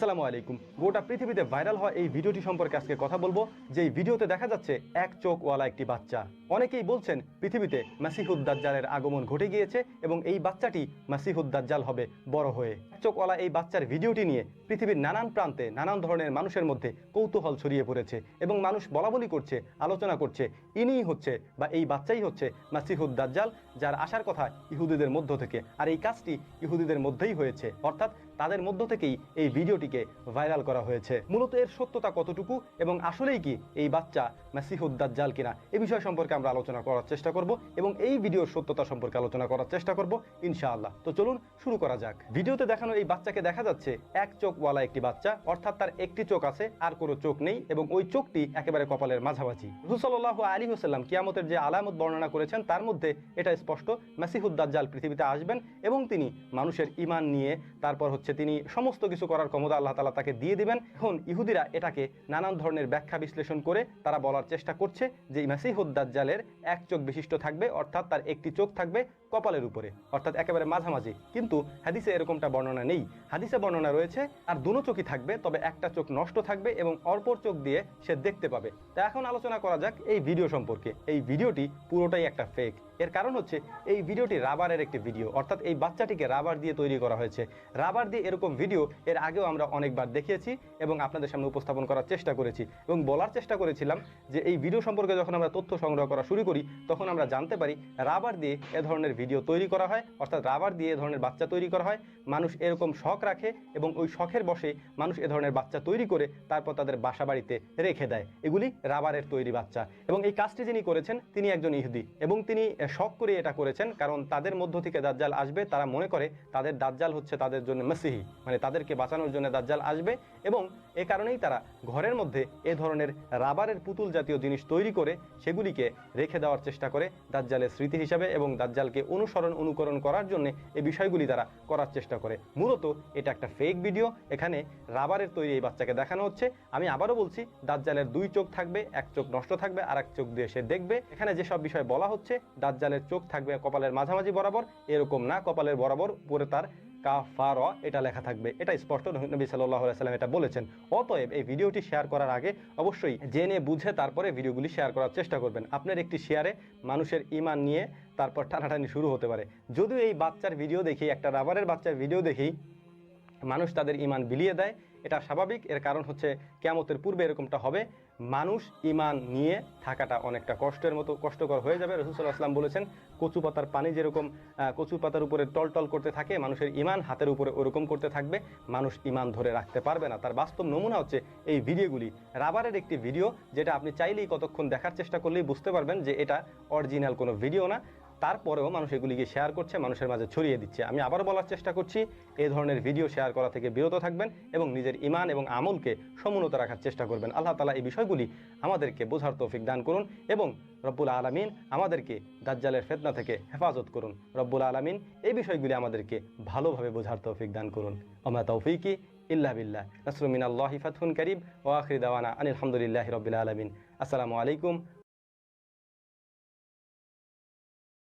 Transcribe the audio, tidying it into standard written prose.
আসসালামু আলাইকুম। গোটা পৃথিবীতে ভাইরাল হওয়া এই ভিডিওটি সম্পর্কে আজকে কথা বলবো। যে এই ভিডিওতে দেখা যাচ্ছে এক চোখওয়ালা একটি বাচ্চা। অনেকেই বলছেন পৃথিবীতে মাসিহুদ দাজ্জালের আগমন ঘটে গিয়েছে এবং এই বাচ্চাটি মাসিহুদ দাজ্জাল হবে বড় হয়ে। এক চোখওয়ালা এই বাচ্চার ভিডিওটি নিয়ে পৃথিবীর নানান প্রান্তে নানান ধরনের মানুষের মধ্যে কৌতূহল ছড়িয়ে পড়েছে এবং মানুষ বলাবলি করছে, আলোচনা করছে ইনিই হচ্ছে বা এই বাচ্চাই হচ্ছে মাসিহুদ দাজ্জাল, যার আসার কথা ইহুদিদের মধ্য থেকে। আর এই কাজটি ইহুদিদের মধ্যেই হয়েছে, অর্থাৎ তাদের মধ্য থেকেই এই ভিডিওটিকে ভাইরাল করা হয়েছে। মূলত এর সত্যতা কতটুকু এবং আসলেই কি এই বাচ্চা মাসিহুদ দাজ্জাল কিনা এ বিষয় সম্পর্কে আমরা আলোচনা করার চেষ্টা করব এবং এই ভিডিওর সত্যতা সম্পর্কে আলোচনা করার চেষ্টা করব ইনশাআল্লাহ। তো চলুন শুরু করা যাক। ভিডিওতে দেখানো এই বাচ্চাকে দেখা যাচ্ছে এক চোখওয়ালা একটি বাচ্চা, অর্থাৎ তার একটি চোখ আছে আর কোনো চোখ নেই এবং ওই চোখটি একেবারে কপালের মাঝামাঝি। রাসূল সাল্লাল্লাহু আলাইহি ওয়াসাল্লাম কিয়ামতের যে আলামত বর্ণনা করেছেন তার মধ্যে এটা স্পষ্ট, মাসিহুদ দাজ্জাল পৃথিবীতে আসবেন এবং তিনি মানুষের ঈমান নিয়ে তারপর তিনি সমস্ত কিছু করার ক্ষমতা আল্লাহ তাআলা তাকে দিয়ে দিবেন। এখন ইহুদিরা এটাকে নানান ধরনের ব্যাখ্যা বিশ্লেষণ করে তারা বলার চেষ্টা করছে যে মাসিহুদ দাজ্জালের এক চোখ বিশিষ্ট থাকবে, অর্থাৎ তার একটি চোখ থাকবে কপালের উপরে, অর্থাৎ একেবারে মাঝামাঝি। কিন্তু হাদিসে এরকমটা বর্ণনা নেই। হাদিসে বর্ণনা রয়েছে আর দুটো চোখই থাকবে, তবে একটা চোখ নষ্ট থাকবে এবং অপর চোখ দিয়ে সে দেখতে পাবে। তা এখন আলোচনা করা যাক এই ভিডিও সম্পর্কে। এই ভিডিওটি পুরোটাই একটা ফেক। এর কারণ হচ্ছে এই ভিডিওটি রাবারের একটি ভিডিও, অর্থাৎ এই বাচ্চাটিকে রাবার দিয়ে তৈরি করা হয়েছে। রাবার দিয়ে এরকম ভিডিও এর আগেও আমরা অনেকবার দেখিয়েছি এবং আপনাদের সামনে উপস্থাপন করার চেষ্টা করেছি এবং বলার চেষ্টা করেছিলাম যে এই ভিডিও সম্পর্কে যখন আমরা তথ্য সংগ্রহ করা শুরু করি তখন আমরা জানতে পারি রাবার দিয়ে এ ধরনের ভিডিও তৈরি করা হয়, অর্থাৎ রাবার দিয়ে এ ধরনের বাচ্চা তৈরি করা হয়। মানুষ এরকম শখ রাখে এবং ওই শখের বসে মানুষ এ ধরনের বাচ্চা তৈরি করে তারপর তাদের বাসা বাড়িতে রেখে দেয়। এগুলি রাবারের তৈরি বাচ্চা এবং এই কাজটি যিনি করেছেন তিনি একজন ইহুদি এবং তিনি শখ করে এটা করেছেন, কারণ তাদের মধ্য থেকে দাজ্জাল আসবে। তারা মনে করে তাদের দাজ্জাল হচ্ছে তাদের জন্য মসিহি, মানে তাদেরকে বাঁচানোর জন্য দাজ্জাল আসবে এবং এ কারণেই তারা ঘরের মধ্যে এ ধরনের রাবারের পুতুল জাতীয় জিনিস তৈরি করে সেগুলিকে রেখে দেওয়ার চেষ্টা করে দাজ্জালের স্মৃতি হিসাবে এবং দাজ্জালকে অনুকরণ করার জন্য এই বিষয়গুলি তারা করার চেষ্টা করে। মূলত এটা একটা ফেক ভিডিও। এখানে রাবারের তৈরি এই বাচ্চাকে দেখানো হচ্ছে। আমি আবারও বলছি, দাজ্জালের দুই চোখ থাকবে, এক চোখ নষ্ট থাকবে আর এক চোখ দিয়ে সে দেখবে। এখানে যেসব বিষয় বলা হচ্ছে দাজ্জালের চোখ থাকবে কপালের মাঝামাঝি বরাবর, এরকম না, কপালের বরাবর পরে তার কাফারা এটা লেখা থাকবে। এটা স্পষ্ট নবী সাল্লাল্লাহু আলাইহি ওয়াসাল্লাম এটা বলেছেন। অতএব এই ভিডিওটি শেয়ার করার আগে অবশ্যই জেনে বুঝে তারপরে ভিডিওগুলি শেয়ার করার চেষ্টা করবেন। আপনার একটি শেয়ারে মানুষের ঈমান নিয়ে তারপর টানাটানি শুরু হতে পারে। যদিও এই বাচ্চার ভিডিও দেখি, একটা রাবারের বাচ্চার ভিডিও দেখি মানুষ তাদের ঈমান বিলিয়ে দেয়, এটা স্বাভাবিক। এর কারণ হচ্ছে কিয়ামতের পূর্বে এরকমটা হবে, মানুষ ঈমান নিয়ে থাকাটা অনেকটা কষ্টকর হয়ে যাবে। রাসূল সাল্লাল্লাহু আলাইহি ওয়াসাল্লাম বলেছেন কচু পাতার পানি যেরকম কচু পাতার উপরে টলটল করতে থাকে, মানুষের ঈমান হাতের উপরে ওরকম করতে থাকবে, মানুষ ঈমান ধরে রাখতে পারবে না। তার বাস্তব নমুনা হচ্ছে এই ভিডিওগুলি। রাবারের একটি ভিডিও যেটা আপনি চাইলেই কতক্ষণ দেখার চেষ্টা করলেই বুঝতে পারবেন যে এটা অরিজিনাল কোনো ভিডিও না। তারপরেও মানুষ এগুলিকে শেয়ার করছে, মানুষের মাঝে ছড়িয়ে দিচ্ছে। আমি আবার বলার চেষ্টা করছি, এই ধরনের ভিডিও শেয়ার করা থেকে বিরত থাকবেন এবং নিজের ঈমান এবং আমলকে সমুন্নত রাখার চেষ্টা করবেন। আল্লাহ তাআলা এই বিষয়গুলি আমাদেরকে বোঝার তৌফিক দান করুন এবং রব্বুল আলামিন আমাদেরকে দাজ্জালের ফিতনা থেকে হেফাজত করুন। রব্বুল আলামিন এই বিষয়গুলি আমাদেরকে ভালোভাবে বোঝার তৌফিক দান করুন। ওমা তৌফিকি ইল্লা বিল্লাহ। নাসরুম মিনাল্লাহি ফাতহুন কারীব ওয়া আখিরু দাওয়ানা আনিল হামদুলিল্লাহি রাব্বিল আলামিন। আসসালামু আলাইকুম